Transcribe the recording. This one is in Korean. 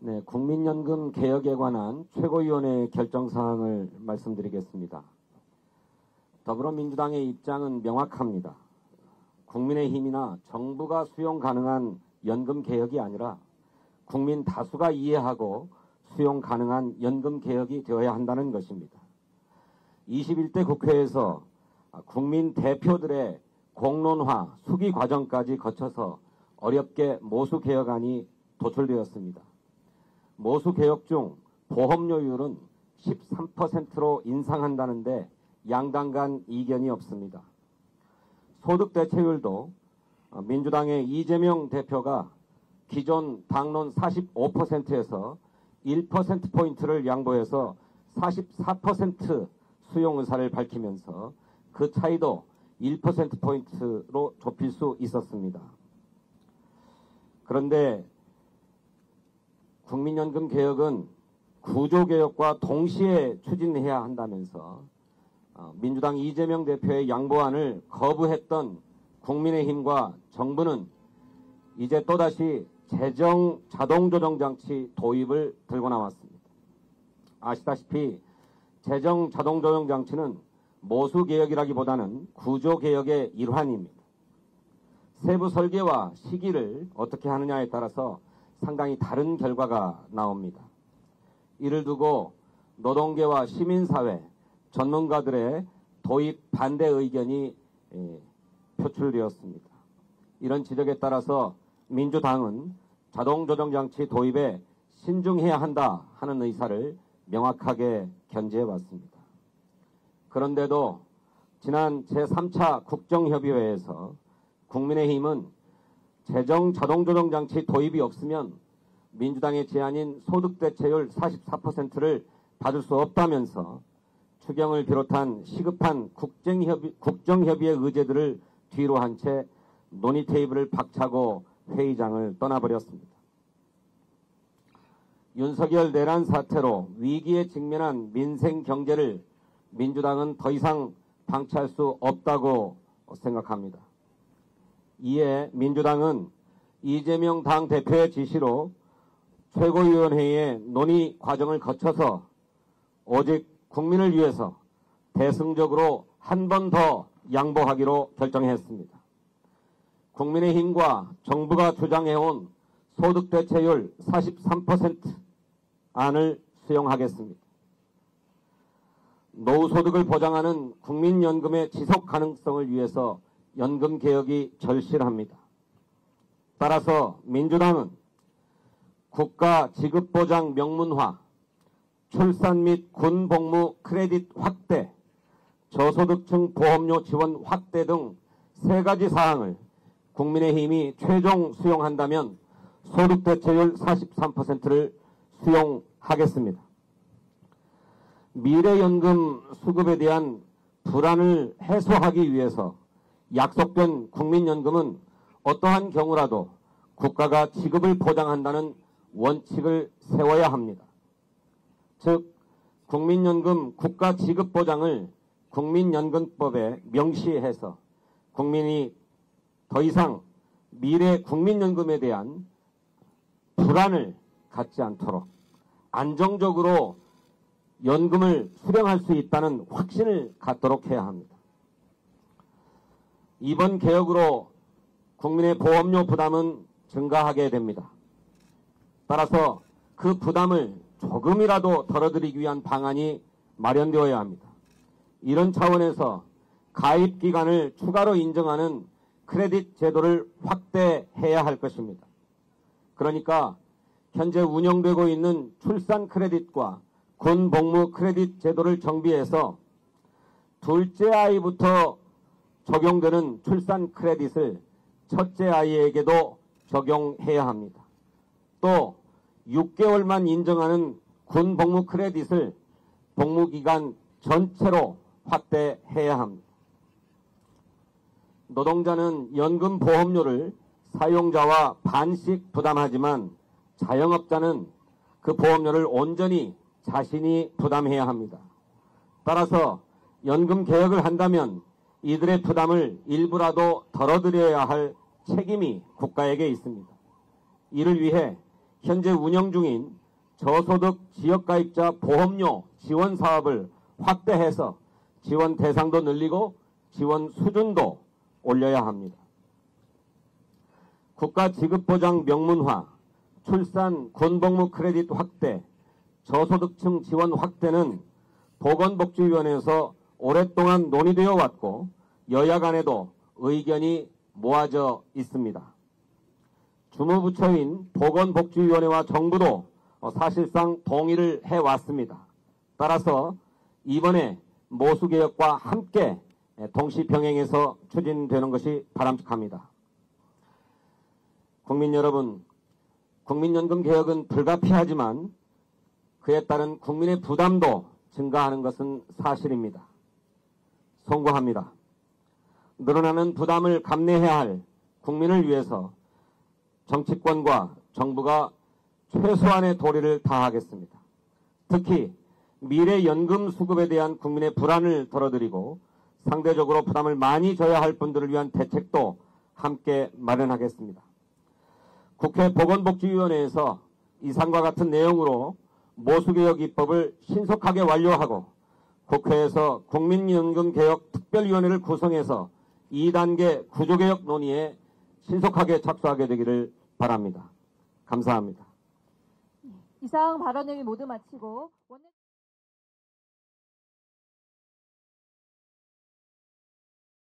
네, 국민연금 개혁에 관한 최고위원회의 결정사항을 말씀드리겠습니다. 더불어민주당의 입장은 명확합니다. 국민의힘이나 정부가 수용 가능한 연금 개혁이 아니라 국민 다수가 이해하고 수용 가능한 연금 개혁이 되어야 한다는 것입니다. 21대 국회에서 국민 대표들의 공론화, 수기 과정까지 거쳐서 어렵게 모수 개혁안이 도출되었습니다. 모수 개혁 중 보험료율은 13%로 인상한다는데 양당 간 이견이 없습니다. 소득 대체율도 민주당의 이재명 대표가 기존 당론 45%에서 1%포인트를 양보해서 44% 수용 의사를 밝히면서 그 차이도 1%포인트로 좁힐 수 있었습니다. 그런데 국민연금 개혁은 구조개혁과 동시에 추진해야 한다면서 민주당 이재명 대표의 양보안을 거부했던 국민의힘과 정부는 이제 또다시 재정 자동조정장치 도입을 들고 나왔습니다. 아시다시피 재정 자동조정장치는 모수개혁이라기보다는 구조개혁의 일환입니다. 세부 설계와 시기를 어떻게 하느냐에 따라서 상당히 다른 결과가 나옵니다. 이를 두고 노동계와 시민사회, 전문가들의 도입 반대 의견이 표출되었습니다. 이런 지적에 따라서 민주당은 자동조정장치 도입에 신중해야 한다 하는 의사를 명확하게 견지해왔습니다. 그런데도 지난 제3차 국정협의회에서 국민의힘은 재정 자동조정장치 도입이 없으면 민주당의 제안인 소득대체율 44%를 받을 수 없다면서 추경을 비롯한 시급한 국정협의의 의제들을 뒤로 한 채 논의 테이블을 박차고 회의장을 떠나버렸습니다. 윤석열 내란 사태로 위기에 직면한 민생 경제를 민주당은 더 이상 방치할 수 없다고 생각합니다. 이에 민주당은 이재명 당대표의 지시로 최고위원회의 논의 과정을 거쳐서 오직 국민을 위해서 대승적으로 한 번 더 양보하기로 결정했습니다. 국민의힘과 정부가 주장해온 소득대체율 43% 안을 수용하겠습니다. 노후소득을 보장하는 국민연금의 지속 가능성을 위해서 연금 개혁이 절실합니다. 따라서 민주당은 국가 지급보장 명문화, 출산 및 군복무 크레딧 확대, 저소득층 보험료 지원 확대 등 3가지 사항을 국민의힘이 최종 수용한다면 소득대체율 43%를 수용하겠습니다. 미래연금 수급에 대한 불안을 해소하기 위해서 약속된 국민연금은 어떠한 경우라도 국가가 지급을 보장한다는 원칙을 세워야 합니다. 즉, 국민연금 국가 지급 보장을 국민연금법에 명시해서 국민이 더 이상 미래 국민연금에 대한 불안을 갖지 않도록 안정적으로 연금을 수령할 수 있다는 확신을 갖도록 해야 합니다. 이번 개혁으로 국민의 보험료 부담은 증가하게 됩니다. 따라서 그 부담을 조금이라도 덜어드리기 위한 방안이 마련되어야 합니다. 이런 차원에서 가입 기간을 추가로 인정하는 크레딧 제도를 확대해야 할 것입니다. 그러니까 현재 운영되고 있는 출산 크레딧과 군복무 크레딧 제도를 정비해서 둘째 아이부터 적용되는 출산 크레딧을 첫째 아이에게도 적용해야 합니다. 또 6개월만 인정하는 군복무 크레딧을 복무기간 전체로 확대해야 합니다. 노동자는 연금 보험료를 사용자와 반씩 부담하지만 자영업자는 그 보험료를 온전히 자신이 부담해야 합니다. 따라서 연금 개혁을 한다면 이들의 부담을 일부라도 덜어드려야 할 책임이 국가에게 있습니다. 이를 위해 현재 운영 중인 저소득 지역가입자 보험료 지원 사업을 확대해서 지원 대상도 늘리고 지원 수준도 올려야 합니다. 국가지급보장 명문화, 출산 군복무 크레딧 확대, 저소득층 지원 확대는 보건복지위원회에서 오랫동안 논의되어 왔고 여야 간에도 의견이 모아져 있습니다. 주무부처인 보건복지위원회와 정부도 사실상 동의를 해왔습니다. 따라서 이번에 모수개혁과 함께 동시병행해서 추진되는 것이 바람직합니다. 국민 여러분, 국민연금 개혁은 불가피하지만 그에 따른 국민의 부담도 증가하는 것은 사실입니다. 송구합니다. 늘어나는 부담을 감내해야 할 국민을 위해서 정치권과 정부가 최소한의 도리를 다하겠습니다. 특히 미래 연금 수급에 대한 국민의 불안을 덜어드리고 상대적으로 부담을 많이 져야 할 분들을 위한 대책도 함께 마련하겠습니다. 국회 보건복지위원회에서 이상과 같은 내용으로 모수개혁 입법을 신속하게 완료하고 국회에서 국민연금개혁 특별위원회를 구성해서 2단계 구조개혁 논의에 신속하게 착수하게 되기를 바랍니다. 감사합니다. 이상 발언을 모두 마치고